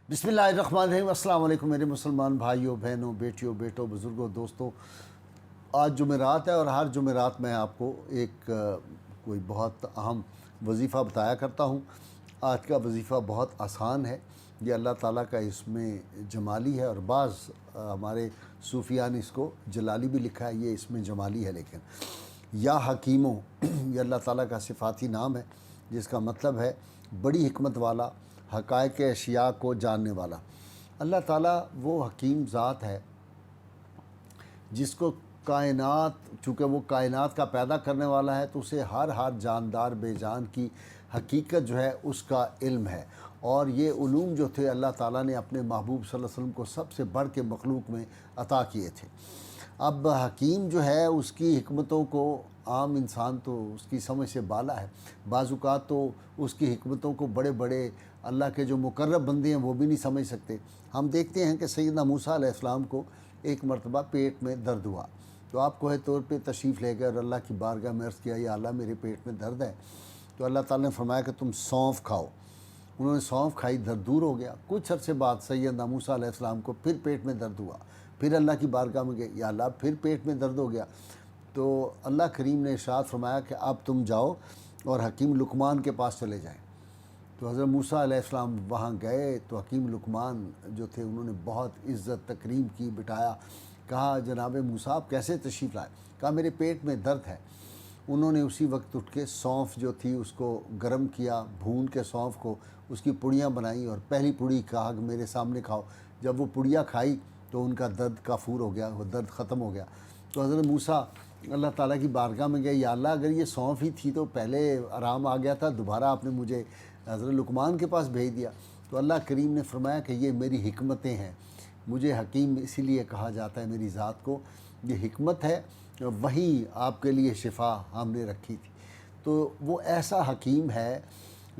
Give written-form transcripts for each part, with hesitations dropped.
बिस्मिल्लाहिर्रहमानिर्रहीम। अस्सलाम वालेकुम मेरे मुसलमान भाइयों बहनों बेटियों बेटों बुज़ुर्गों दोस्तों। आज जुमेरात है और हर जुमेरात मैं आपको एक कोई बहुत अहम वजीफ़ा बताया करता हूँ। आज का वजीफ़ा बहुत आसान है। ये अल्लाह ताला का इसमें जमाली है और बाज़ हमारे सूफिया ने इसको जलाली भी लिखा है, ये इसमें जमाली है। लेकिन या हकीमों ये अल्लाह ताला का सिफाती नाम है जिसका मतलब है बड़ी हिकमत वाला, हक़ाइक़ अशिया को जानने वाला। अल्लाह ताला वो हकीम ज़ात है जिसको कायनात, चूँकि वो कायनात का पैदा करने वाला है तो उसे हर जानदार बेजान की हकीकत जो है उसका इल्म है। और ये उलूम जो थे अल्लाह ताला ने अपने महबूब सल्लल्लाहु अलैहि वसल्लम को सबसे बढ़ के मखलूक में अता किए थे। अब हकीम जो है उसकी हिकमतों को आम इंसान तो उसकी समझ से बाला है। बाज़-औक़ात तो उसकी हिकमतों को बड़े बड़े अल्लाह के जो मुकर्रब बंदे हैं वो भी नहीं समझ सकते। हम देखते हैं कि सैयदना मूसा अलैहिस्सलाम को एक मरतबा पेट में दर्द हुआ तो आप कोहे तौर पे तशरीफ़ ले गए और अल्लाह की बारगाह में अर्ज़ किया, या अल्लाह मेरे पेट में दर्द है। तो अल्लाह ताला ने फरमाया कि तुम सौंफ खाओ। उन्होंने सौंफ खाई, दर्द दूर हो गया। कुछ अरसे बाद सैयदना मूसा अलैहिस्सलाम को फिर पेट में दर्द हुआ, फिर अल्लाह की बारगाह में गए, या अल्लाह फिर पेट में दर्द हो गया। तो अल्लाह करीम ने इरशाद फरमाया कि अब तुम जाओ और हकीम लुकमान के पास चले जाएं। तो हज़रत मूसा अलैहिस्सलाम वहाँ गए तो हकीम लुकमान जो थे उन्होंने बहुत इज़्ज़त तकरीम की, बिठाया। कहा, जनाब मूसा आप कैसे तशरीफ़ लाए? कहा, मेरे पेट में दर्द है। उन्होंने उसी वक्त उठ के सौंफ जो थी उसको गर्म किया, भून के सौंफ को उसकी पुड़ियाँ बनाई और पहली पुड़ी कहा कि मेरे सामने खाओ। जब वो पुड़ियाँ खाई तो उनका दर्द काफूर हो गया, वो दर्द ख़त्म हो गया। तो हज़रत मूसा अल्लाह ताला की बारगाह में गए, या अल्लाह अगर ये सौंफ ही थी तो पहले आराम आ गया था, दोबारा आपने मुझे हज़रत लुकमान के पास भेज दिया। तो अल्लाह करीम ने फरमाया कि ये मेरी हिकमतें हैं, मुझे हकीम इसीलिए कहा जाता है, मेरी ज़ात को ये हिकमत है, वही आपके लिए शिफा हमने रखी थी। तो वो ऐसा हकीम है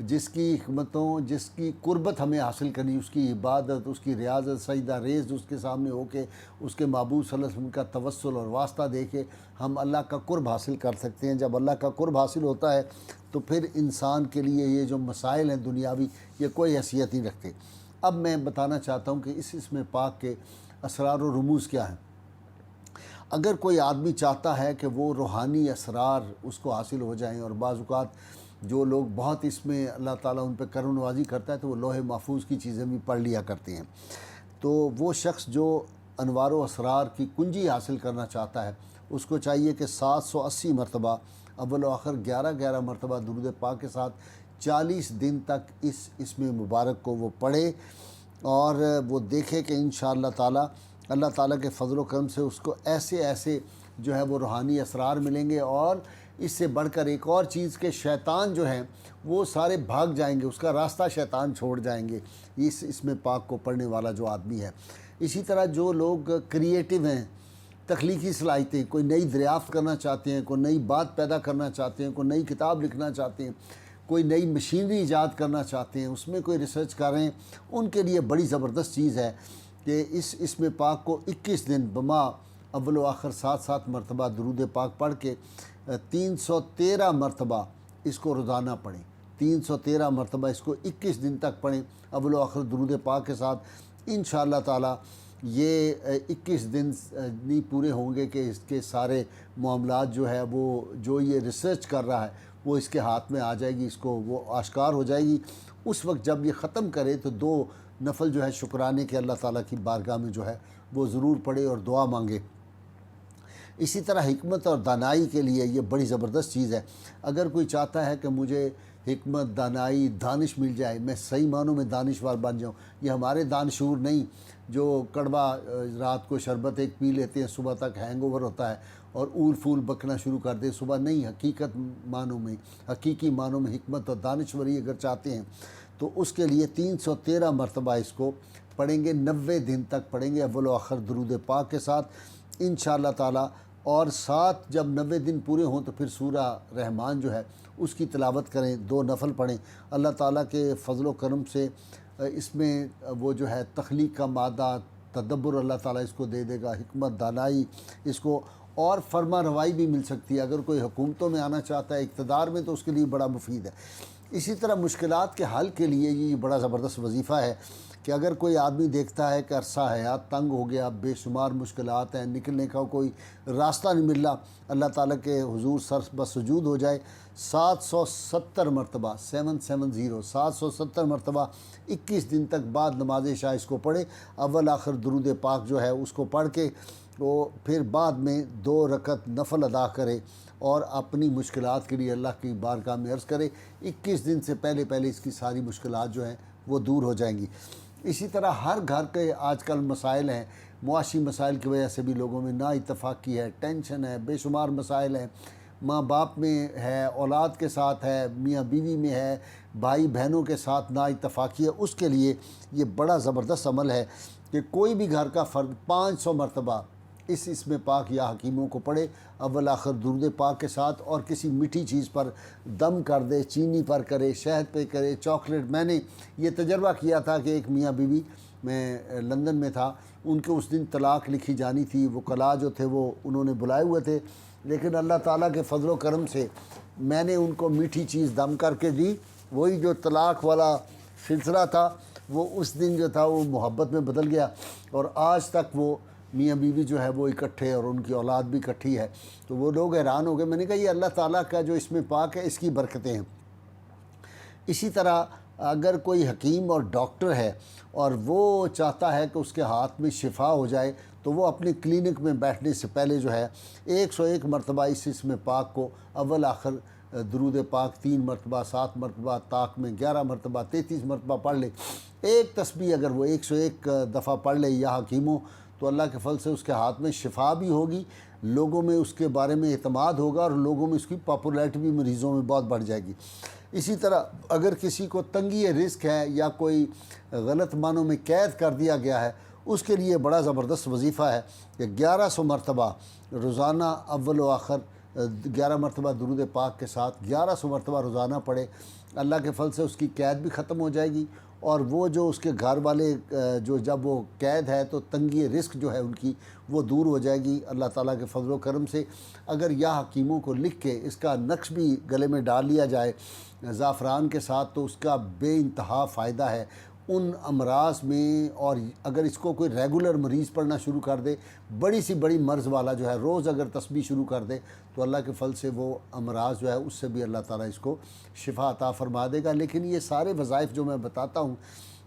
जिसकी हिकमतों, जिसकी कुर्बत हमें हासिल करनी, उसकी इबादत, उसकी रियाज़त, सजदा रेज़ उसके सामने होके उसके महबूब सल्लल्लाहु अलैहि वसल्लम का तवस्सुल और वास्ता दे के हम अल्लाह का कुर्ब हासिल कर सकते हैं। जब अल्लाह का कुर्ब हासिल होता है तो फिर इंसान के लिए ये जो मसाइल हैं दुनियावी, ये कोई हैसियत नहीं रखते। अब मैं बताना चाहता हूँ कि इसमें पाक के असरार और रुमूज़ क्या हैं। अगर कोई आदमी चाहता है कि वो रूहानी असरार उसको हासिल हो जाएं, और बाज़-औक़ात जो लोग बहुत इसमें अल्लाह ताला उन पर करम नवाज़ी करता है तो वो लोहे महफूज की चीज़ें भी पढ़ लिया करते हैं। तो वो शख्स जो अनवार व असरार की कुंजी हासिल करना चाहता है उसको चाहिए कि 780 मरतबा अव्वल व आखिर 11-11 मरतबा दुरूद पाक के साथ 40 दिन तक इसमें मुबारक को वो पढ़े, और वो देखे कि इंशाअल्लाह ताला अल्लाह ताला के फ़ज़ल व करम से उसको ऐसे ऐसे जो है वो रूहानी असरार मिलेंगे। और इससे बढ़कर एक और चीज़ के शैतान जो हैं वो सारे भाग जाएंगे, उसका रास्ता शैतान छोड़ जाएंगे इसमें पाक को पढ़ने वाला जो आदमी है। इसी तरह जो लोग क्रिएटिव हैं, तख्लीकी सलाहियतें, कोई नई दरियाफ़्त करना चाहते हैं, कोई नई बात पैदा करना चाहते हैं, कोई नई किताब लिखना चाहते हैं, कोई नई मशीनरी ईजाद करना चाहते हैं, उसमें कोई रिसर्च कर रहे हैं, उनके लिए बड़ी ज़बरदस्त चीज़ है कि इसमें पाक को 21 दिन बमा अव्वल व आखिर 7-7 मरतबा दुरूद पाक पढ़ के 313 मरतबा इसको रोज़ाना पढ़ें। 313 मरतबा इसको 21 दिन तक पढ़ें अव्वल व आखिर दुरूद पाक के साथ। इंशाअल्लाह ताला ये 21 दिन नहीं पूरे होंगे कि इसके सारे मामलात जो है वो जो ये रिसर्च कर रहा है वो इसके हाथ में आ जाएगी, इसको वो आश्कार हो जाएगी। उस वक्त जब ये ख़त्म करे तो 2 नफल जो है शुक्राने के अल्लाह ताला की बारगाह में जो है वो ज़रूर पढ़े और दुआ मांगे। इसी तरह हिकमत और दानाई के लिए ये बड़ी ज़बरदस्त चीज़ है। अगर कोई चाहता है कि मुझे हिकमत, दानाई, दानिश मिल जाए, मैं सही मानों में दानिशवर बन जाऊँ, ये हमारे दानशूर नहीं जो कड़वा रात को शरबत एक पी लेते हैं, सुबह तक हैंगओवर होता है और ऊल फूल बकना शुरू कर दे सुबह। नहीं, हकीकत मानों में, हकीकी मानों में हिकमत और दानिशवरी अगर चाहते हैं तो उसके लिए 313 मरतबा इसको पढ़ेंगे, 90 दिन तक पढ़ेंगे अव्वल व आखिर दुरूद पाक के साथ इंशाअल्लाह ताला। और 7 जब 90 दिन पूरे हों तो फिर सूरा रहमान जो है उसकी तिलावत करें, 2 नफल पढ़ें। अल्लाह ताला के फ़ज़ल व करम से इसमें वो जो है तख्लीक का मादा, तदब्बुर अल्लाह ताला इसको दे देगा, हिकमत, दानाई इसको, और फरमा रवाई भी मिल सकती है। अगर कोई हुकूमतों में आना चाहता है, इक़्तिदार में, तो उसके लिए बड़ा मुफीद है। इसी तरह मुश्किलात के हल के लिए ये बड़ा ज़बरदस्त वजीफ़ा है کہ اگر کوئی آدمی دیکھتا ہے کہ عرصہ حیات تنگ ہو گیا، بے شمار مشکلات ہیں، نکلنے کا کوئی راستہ نہیں مل رہا، اللہ تعالیٰ کے حضور سر بسجود ہو جائے، 770 مرتبہ 770 770 مرتبہ 21 دن تک بعد نماز عشاء اس کو پڑھے، اول آخر درود پاک جو ہے اس کو پڑھ کے وہ پھر بعد میں 2 رکعت نفل ادا کرے اور اپنی مشکلات کے لیے اللہ کی بارگاہ میں عرض کرے، 21 دن سے پہلے پہلے اس کی ساری مشکلات جو ہیں وہ دور ہو جائیں گی۔ اسی طرح ہر گھر کے آج کل مسائل ہیں، معاشی مسائل کی وجہ سے بھی لوگوں میں نا اتفاقی ہے، ٹینشن ہے، بے شمار مسائل ہیں، ماں باپ میں ہے، اولاد کے ساتھ ہے، میاں بیوی میں ہے، بھائی بہنوں کے ساتھ نا اتفاقی ہے، اس کے لیے یہ بڑا زبردست عمل ہے کہ کوئی بھی گھر کا فرد 500 مرتبہ اسم پاک یا حکیموں کو پڑھے، اول آخر درود پاک کے ساتھ، اور کسی میٹھی چیز پر دم کر دے، چینی پر کرے، شہد پہ کرے، چاکلیٹ۔ میں نے یہ تجربہ کیا تھا کہ ایک میاں بیوی، میں لندن میں تھا، ان کے اس دن طلاق لکھی جانی تھی، وہ کلا جو تھے وہ انہوں نے بلائے ہوئے تھے، لیکن اللہ تعالیٰ کے فضل و کرم سے میں نے ان کو میٹھی چیز دم کر کے دی، وہی جو طلاق والا سلسلہ تھا وہ اس دن جو تھا وہ محبت میں بدل گیا، اور آج تک وہ میاں بیوی جو ہے وہ اکٹھے، اور ان کی اولاد بھی اکٹھی ہے۔ تو وہ لوگ حیران ہو گئے، میں نے کہا یہ اللہ تعالیٰ کا جو اسم پاک ہے اس کی برکتیں ہیں۔ اسی طرح اگر کوئی حکیم اور ڈاکٹر ہے اور وہ چاہتا ہے کہ اس کے ہاتھ میں شفا ہو جائے، تو وہ اپنے کلینک میں بیٹھنے سے پہلے جو ہے 101 مرتبہ اس اسم پاک کو اول آخر درود پاک 3 مرتبہ، 7 مرتبہ، طاق میں 11 مرتبہ، 33 مرتبہ پڑھ لے۔ ایک تسبیح اگر وہ 101 دفعہ پڑھ لے یا حکیموں، تو اللہ کے فضل سے اس کے ہاتھ میں شفا بھی ہوگی، لوگوں میں اس کے بارے میں اعتماد ہوگا، اور لوگوں میں اس کی پاپولیرٹی بھی مریضوں میں بہت بڑھ جائے گی۔ اسی طرح اگر کسی کو تنگی رزق ہے یا کوئی غلط معنوں میں قید کر دیا گیا ہے، اس کے لیے بڑا زبردست وظیفہ ہے کہ 1100 مرتبہ روزانہ اول و آخر 11 مرتبہ درود پاک کے ساتھ 1100 مرتبہ روزانہ پڑھے، اللہ کے فضل سے اس کی قید بھی ختم ہو جائے گی، اور وہ جو اس کے گھر والے جو جب وہ قید ہے تو تنگی رزق جو ہے ان کی وہ دور ہو جائے گی اللہ تعالیٰ کے فضل و کرم سے۔ اگر یا حکیموں کو لکھ کے اس کا نقش بھی گلے میں ڈال لیا جائے زعفران کے ساتھ، تو اس کا بے انتہا فائدہ ہے ان امراض میں، اور اگر اس کو کوئی ریگولر مریض پڑھنا شروع کر دے، بڑی سی بڑی مرض والا جو ہے روز اگر تسبیح شروع کر دے، تو اللہ کے فضل سے وہ امراض جو ہے اس سے بھی اللہ تعالیٰ اس کو شفا عطا فرما دے گا۔ لیکن یہ سارے وظائف جو میں بتاتا ہوں،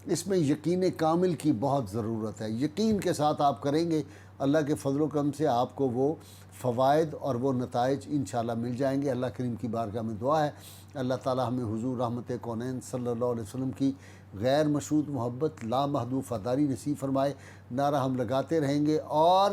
اس میں یقین کامل کی بہت ضرورت ہے۔ یقین کے ساتھ آپ کریں گے، اللہ کے فضل و کرم سے آپ کو وہ فوائد اور وہ نتائج انشاءاللہ مل جائیں گے۔ اللہ کریم کی بارگاہ میں دعا ہے اللہ تعالیٰ ہمیں حضور رحمت کونین صلی اللہ علیہ وسلم کی غیر مشروط محبت، لامحدود وفاداری نصیب فرمائے۔ نعرہ ہم لگاتے رہیں گے اور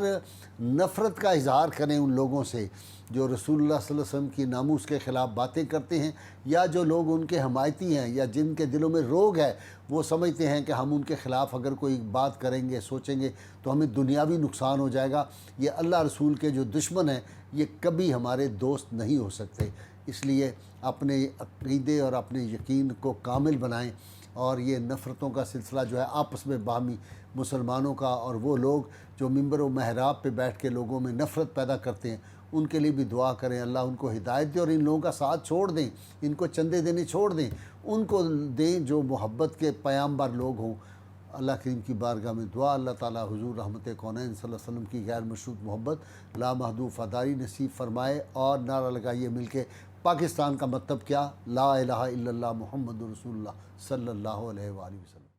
نفرت کا اظہار کریں ان لوگوں سے جو رسول اللہ صلی اللہ علیہ وسلم کی ناموس کے خلاف باتیں کرتے ہیں، یا جو لوگ ان کے حمایتی ہیں یا جن کے دلوں میں روگ ہے، وہ سمجھتے ہیں کہ ہم ان کے خلاف اگر کوئی بات کریں گے، سوچیں گے تو ہمیں دنیاوی نقصان ہو جائے گا۔ یہ اللہ رسول کے جو دشمن ہیں یہ کبھی ہمارے دوست نہیں ہو سکتے، اس لیے اپنے عقیدے اور اپنے یقین کو کامل بنائیں، اور یہ نفرتوں کا سلسلہ جو ہے آپس میں باہمی مسلمانوں کا، اور وہ لوگ جو ممبر و محراب پہ بیٹھ کے لوگوں میں نفرت پیدا کرتے ہیں ان کے لیے بھی دعا کریں، اللہ ان کو ہدایت دے، اور ان لوگوں کا ساتھ چھوڑ دیں، ان کو چندے دینے چھوڑ دیں، ان کو دیں جو محبت کے پیامبر لوگ ہوں۔ اللہ کریم کی بارگاہ میں دعا اللہ تعالیٰ حضور رحمت کونین صلی اللہ علیہ وسلم کی غیر مشروط محبت، لامحدود وفاداری نصیب فرمائے، اور نعرہ لگائیے مل کے پاکستان کا مطلب کیا؟ لا الہ الا اللہ محمد رسول اللہ صلی اللہ علیہ وآلہ وسلم۔